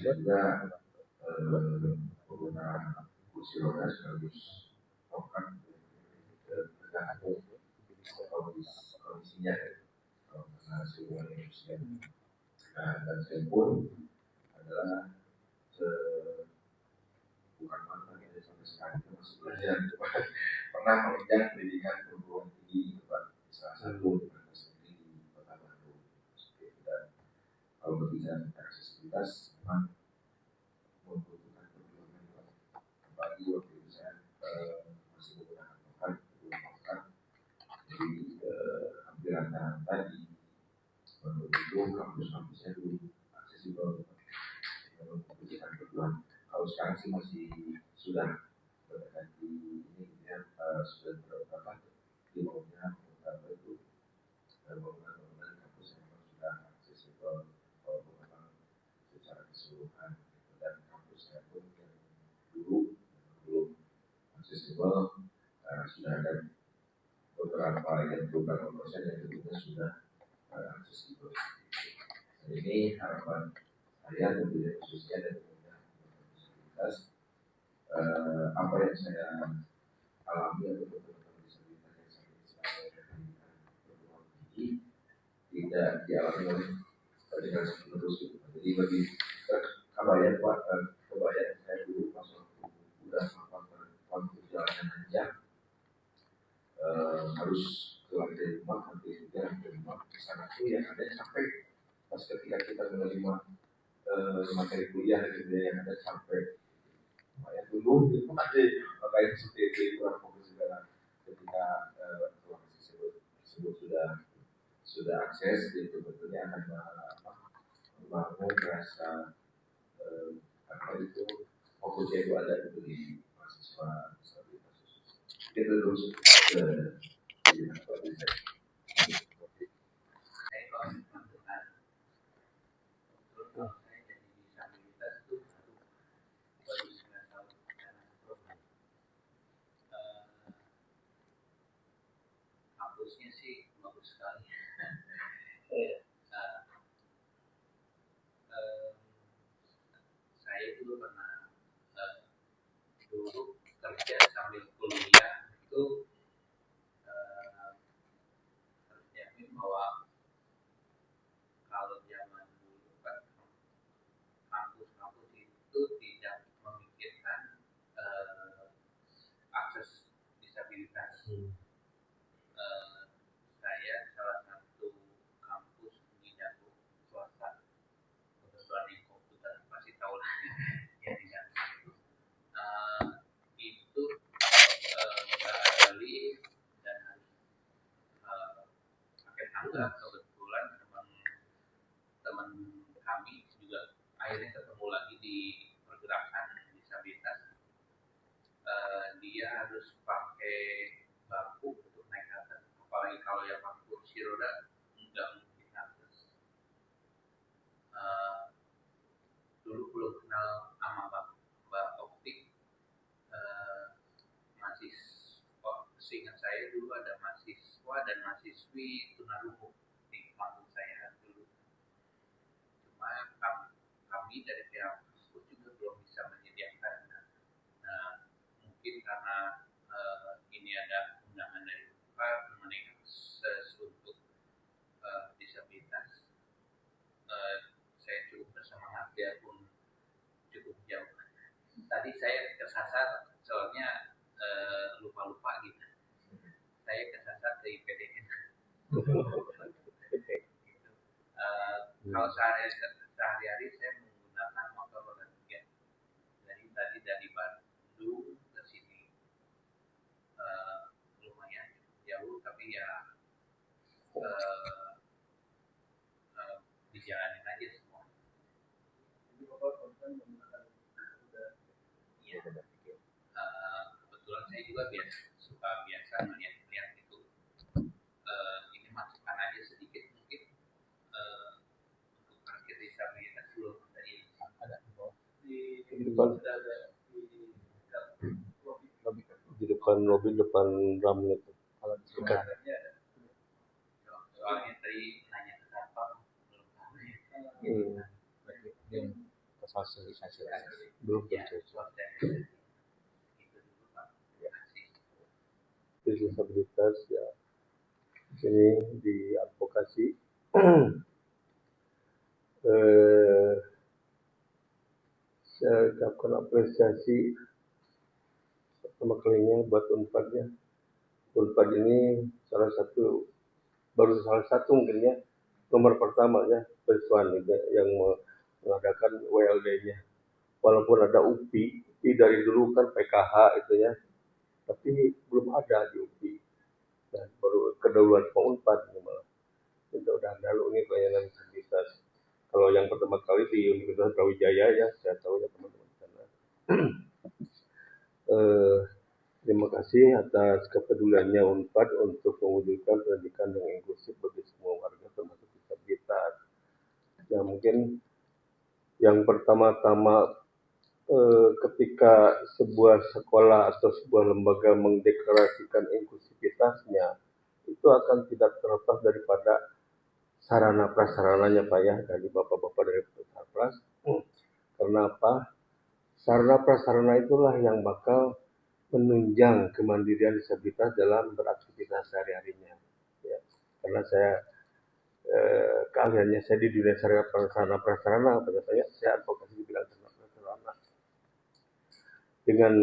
saya juga pengguna kursi roda sekaligus token pegang kondisinya karena sebuah manusia. Dan saya pun adalah bukan mantan yang sampai sekarang itu masih belajar, pernah mengejar pendidikan perguruan tinggi di salah satu universitas negeri di Kota Bandung. Dan kalau berbicara tentang aksesibilitas, memang membutuhkan perjuangan apalagi waktu itu saya masih menggunakan token, jadi hampir rata-rata di itu kampus-kampusnya dulu aksesibel, membutuhkan perjuangan. Kalau sekarang sih masih sudah berganti ini ya, sudah berapa di bawahnya itu bangunan kampus yang memang sudah aksesibel walaupun memang secara keseluruhan, dan kampus saya pun yang dulu belum aksesibel sudah ada beberapa yang beberapa persen yang tentunya sudah aksesibel. Ini harapan saya tentunya khususnya dan disabilitas, apa yang saya alami atau teman-teman disabilitas yang saya pendidikan perguruan tinggi tidak dialami oleh pendidikan penerus gitu. Jadi bagi kebayang Pak, kebayang saya dulu pas waktu udah waktu perjalanan aja harus keluar dari rumah, nanti jalan dari rumah ke sana tuh yang ada sampai pas ketika kita menerima materi kuliah gitu ya, yang ada sampai yang dulu itu masih kayak seperti itu kurang fokus segala ketika ruang tersebut sudah akses gitu, tentunya akan membangun rasa apa itu fokusnya itu ada gitu di mahasiswa disabilitas khusus. Itu terus kampusnya sih bagus sekali. Saya dulu pernah dulu kerja sambil kuliah itu terjamin bahwa kalau zaman dulu kan kampus-kampus itu tidak memikirkan akses disabilitas. Saya salah satu kampus di Jakarta swasta, kebetulan di komputer pasti tahu lah ya di Jakarta itu nggak ada lift dan pakai tangga. Kebetulan teman kami juga akhirnya ketemu lagi di pergerakan disabilitas. Dia harus pakai bangku untuk naik ke atas, apalagi kalau yang pakai kursi roda nggak mungkin atas. Dulu belum kenal sama Mbak Optik, seingat saya dulu ada mahasiswa dan mahasiswi tunarungu di kampus saya dulu. Cuma kami dari pihak kampus juga belum bisa menyediakan. Mungkin karena ini ada undangan dari UNPAD mengenai akses untuk disabilitas, saya cukup bersemangat ya pun cukup jauh. Tadi saya kesasar soalnya lupa gitu. Saya kesasar ke IPDN. Kalau sehari-hari saya menggunakan motor roda 3. Jadi tadi dari Bandung ke sini lumayan jauh, tapi ya dijalanin aja semua. Iya. Kebetulan saya juga biasa melihat itu. Ini masukan aja sedikit mungkin untuk parkir disabilitas belum ada di depan mobil, depan ram itu. Soalnya tadi nanya ke Satpam belum tahu ya. sosialisasi belum Ya, tentu. sosialisasi. Itu dulu Pak. Disabilitas ya sini di advokasi saya ucapkan apresiasi pertama kalinya buat Unpad-nya. Unpad ini baru salah satu mungkin ya, nomor pertama ya, Perswan yang mengadakan WLD-nya. Walaupun ada UPI dari dulu kan PKH itu ya, tapi belum ada di UPI. Dan baru kedahuluan Unpad ini malah. Itu udah lalu ini pelayanan disabilitas. Kalau yang pertama kali di Universitas Brawijaya ya, saya tahu ya teman-teman di sana. Terima kasih atas kepeduliannya Unpad untuk mewujudkan pendidikan yang inklusif bagi semua warga termasuk disabilitas. Ya mungkin yang pertama-tama ketika sebuah sekolah atau sebuah lembaga mendeklarasikan inklusivitasnya, itu akan tidak terlepas daripada sarana prasarananya Pak ya, dari bapak-bapak dari Sarpras. Karena apa? Sarana prasarana itulah yang bakal menunjang kemandirian disabilitas dalam beraktivitas sehari-harinya. Ya, karena saya keahliannya saya di dunia sarana prasarana, saya advokasi di bidang sarana prasarana. Dengan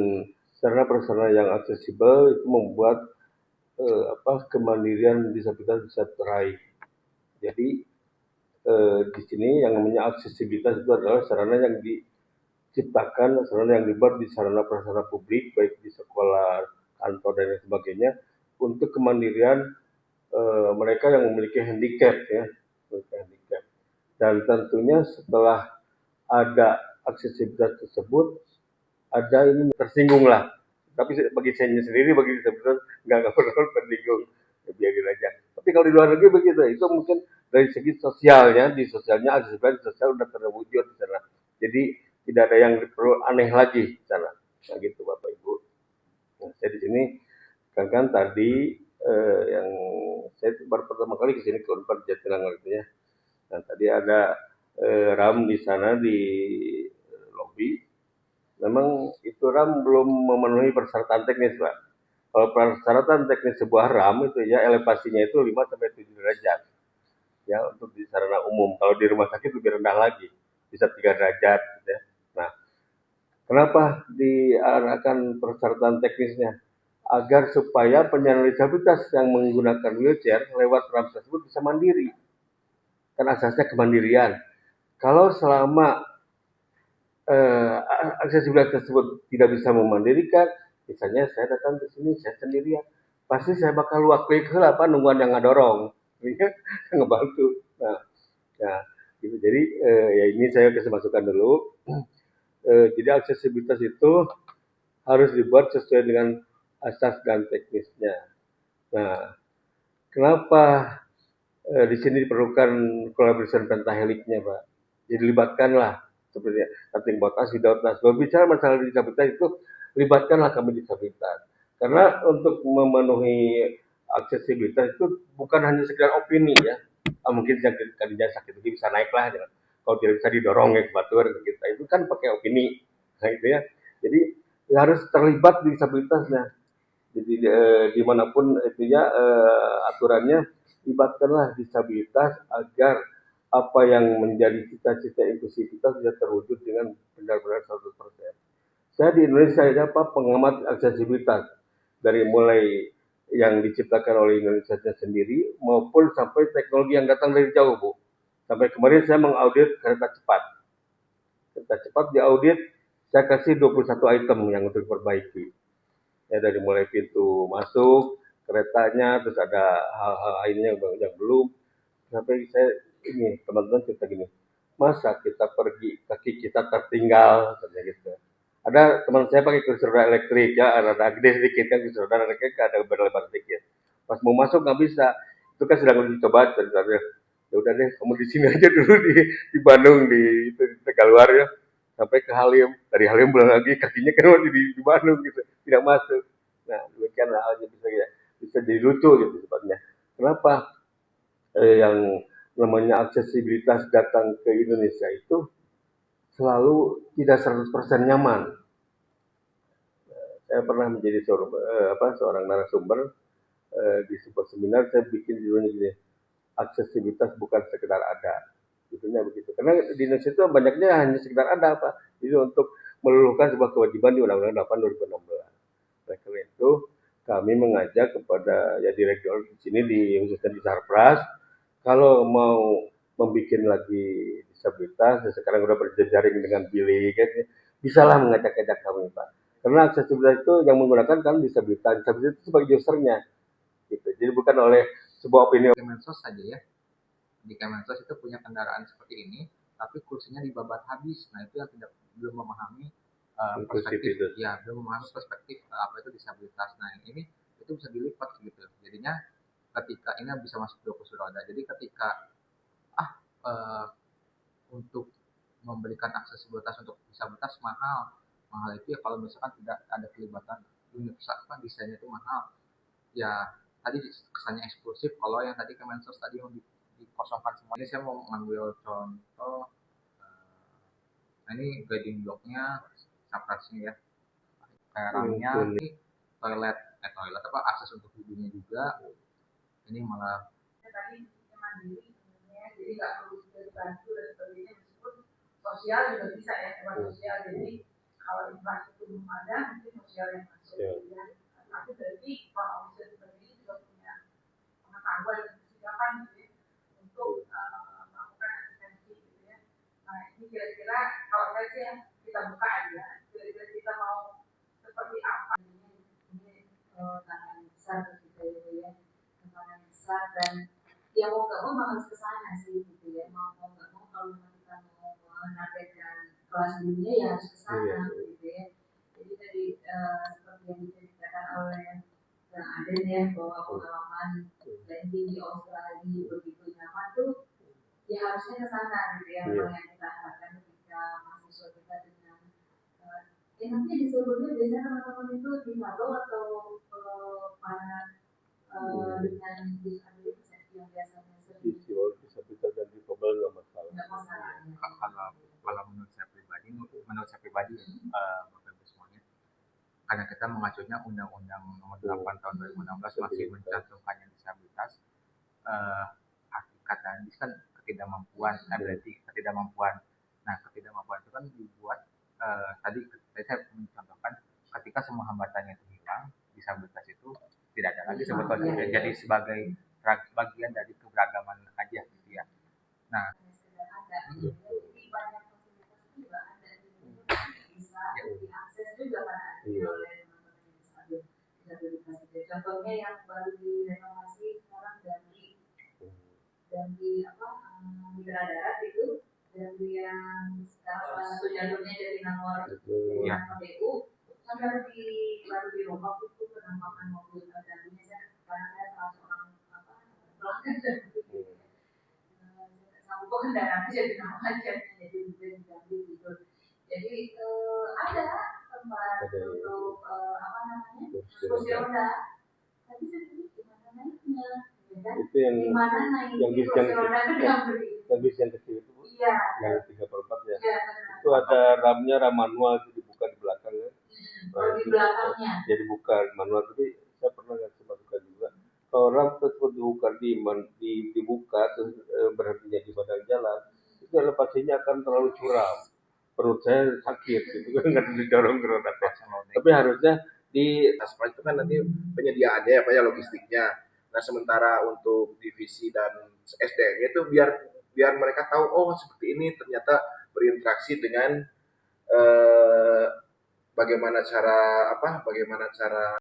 sarana prasarana yang aksesibel itu membuat kemandirian disabilitas bisa teraih. Jadi di sini yang namanya aksesibilitas itu adalah sarana yang diciptakan, sarana yang dibuat di sarana prasarana publik, baik di sekolah, kantor dan lain sebagainya, untuk kemandirian mereka yang memiliki handicap ya, dan tentunya setelah ada aksesibilitas tersebut, ada ini tersinggung lah. Tapi bagi saya sendiri, bagi disabilitas nggak perlu tersinggung, ya, biarin aja. Tapi kalau di luar negeri begitu, itu mungkin dari segi sosialnya, di sosialnya aksesibilitas sosial udah terwujud di sana. Jadi tidak ada yang perlu aneh lagi di sana. Nah gitu Bapak Ibu. Nah, saya di sini kan tadi yang saya baru pertama kali ke sini ke Unpad Jatinangor itu ya. Nah tadi ada RAM di sana di lobi. Memang itu RAM belum memenuhi persyaratan teknis Pak. Kalau persyaratan teknis sebuah RAM itu ya elevasinya itu 5-7 derajat. Ya untuk di sarana umum. Kalau di rumah sakit lebih rendah lagi, bisa 3 derajat. Ya. Nah, kenapa diarahkan persyaratan teknisnya? Agar supaya penyandang disabilitas yang menggunakan wheelchair lewat RAM tersebut bisa mandiri. Kan asasnya kemandirian. Kalau selama aksesibilitas tersebut tidak bisa memandirikan, misalnya saya datang ke sini saya sendirian, pasti saya bakal luak klik lah apa nungguan yang ngadorong, ngebantu. Nah, gitu. Jadi ya ini saya kasih masukan dulu. Jadi aksesibilitas itu harus dibuat sesuai dengan asas dan teknisnya. Nah, kenapa di sini diperlukan kolaborasi pentaheliknya, Pak? Jadi libatkanlah seperti nothing about us without us. Berbicara masalah disabilitas itu libatkanlah kami disabilitas. Karena untuk memenuhi aksesibilitas itu bukan hanya sekedar opini ya. Mungkin yang sakit itu bisa naik lah. Ya. Kalau tidak bisa didorong ya kebatur kita itu kan pakai opini. Nah, itu ya. Jadi harus terlibat di disabilitasnya. Jadi dimanapun itu ya aturannya libatkanlah disabilitas agar apa yang menjadi cita-cita inklusivitas bisa terwujud dengan benar-benar 100%. Saya di Indonesia ya Pak pengamat aksesibilitas dari mulai yang diciptakan oleh Indonesia sendiri maupun sampai teknologi yang datang dari jauh Bu. Sampai kemarin saya mengaudit kereta cepat. Kereta cepat diaudit saya kasih 21 item yang untuk diperbaiki. Ya dari mulai pintu masuk keretanya terus ada hal-hal lainnya yang belum sampai saya ini teman-teman cerita gini masa kita pergi kaki kita tertinggal katanya gitu ada teman saya pakai kursi roda elektrik ya ada gede sedikit kan kursi roda elektrik ada berlebar sedikit pas mau masuk nggak bisa itu kan sedang dicoba ya udah deh kamu di sini aja dulu di Bandung di Tegaluar ya sampai ke Halim dari Halim pulang lagi kakinya kan di Bandung gitu tidak masuk nah demikian halnya bisa jadi lucu gitu sebabnya kenapa yang namanya aksesibilitas datang ke Indonesia itu selalu tidak 100% nyaman. Saya pernah menjadi seorang narasumber di sebuah seminar. Saya bikin judulnya gini, aksesibilitas bukan sekedar ada, judulnya begitu. Karena di Indonesia itu banyaknya hanya sekedar ada, Pak. Jadi untuk meluluhkan sebuah kewajiban di Undang-Undang 8 2016. Oleh karena itu kami mengajak kepada ya direktur di sini khususnya di Sarpras, kalau mau membuat lagi disabilitas, ya sekarang udah berjejaring dengan Billy, kan, bisalah mengajak-ajak kami, Pak. Karena aksesibilitas itu yang menggunakan kan disabilitas itu sebagai usernya, gitu. Jadi bukan oleh sebuah opini. Kemensos saja ya. Di Kemensos itu punya kendaraan seperti ini, tapi kursinya dibabat habis. Nah itu yang belum memahami perspektif, ya belum memahami perspektif apa itu disabilitas. Nah ini itu bisa dilipat gitu. Jadinya ketika ini bisa masuk ke kursi roda. Jadi ketika untuk memberikan aksesibilitas untuk disabilitas mahal itu ya kalau misalkan tidak ada kelibatan universal, kan desainnya itu mahal. Ya tadi kesannya eksklusif. Kalau yang tadi Kemensos tadi yang dikosongkan semua. Ini saya mau mengambil contoh. Nah ini guiding blocknya, saprasnya ya, kayak ramnya, toilet apa akses untuk ibunya juga. Ini malah tadi mandiri sebenarnya, jadi nggak perlu dibantu dan sebagainya, meskipun sosial juga bisa ya, tempat sosial. Jadi kalau infrastruktur belum ada, mungkin sosial yang masuk. Ya. Tapi berarti kalau bisa seperti ini juga punya pengetahuan dan kesiapan gitu ya, untuk melakukan asistensi gitu ya. Nah ini kira-kira kalau saya sih kita buka aja, kira-kira kita mau seperti apa ini tantangan besar gitu ya, tantangan besar, dan ya mau nggak mau harus ke sana sih gitu ya, mau nggak mau kalau kita mau menargetkan kelas dunia ya harus ke sana gitu ya. Jadi tadi seperti yang diceritakan oleh Bang Aden ya, bahwa pengalaman landing di Australia begitu nyaman tuh ya harusnya ke sana gitu ya. Yang kita harapkan ketika mahasiswa kita dengan nanti di sebelumnya biasanya teman-teman itu di Halo atau para dengan disabilitas yang biasanya disabilitas dan difabel nggak masalah. Kalau menurut saya pribadi Bapak Ibu semuanya, karena kita mengacunya Undang-Undang Nomor 8 Tahun 2016 masih mencantumkan yang disabilitas, hakikat dan kan ketidakmampuan, berarti ketidakmampuan. Nah ketidakmampuan itu kan dibuat tadi saya mencontohkan ketika semua hambatannya itu hilang, disabilitas itu tidak ada lagi sebetulnya. Jadi sebagai bagian dari keberagaman aja gitu ya. Nah contohnya yang baru direnovasi sekarang dari Mitra Darat itu, dari yang sekarang satu jalurnya dari Nangor KPU sampai baru dirombak itu penampakan mobil tergantinya. Karena saya salah seorang pelanggan sanggup kendaraan jadi nama aja, jadi diganti gitu. Jadi ada tempat untuk kursi roda, tapi saya pikir gimana naiknya, ya? Itu yang bis yang kecil itu, iya, yang 34 ya. Iya, itu ada ramnya, ram manual itu dibuka di belakang ya. Di belakangnya. Jadi buka manual, tapi saya pernah ngasih masukan juga. Kalau ram tersebut dibuka terus berhentinya di badan jalan, itu pastinya akan terlalu curam. Perut saya sakit gitu kan, nggak didorong ke roda. Tapi harusnya di aspal itu kan nanti penyediaannya ya Pak ya, logistiknya. Nah sementara untuk divisi dan SDM itu biar mereka tahu oh seperti ini ternyata berinteraksi dengan bagaimana cara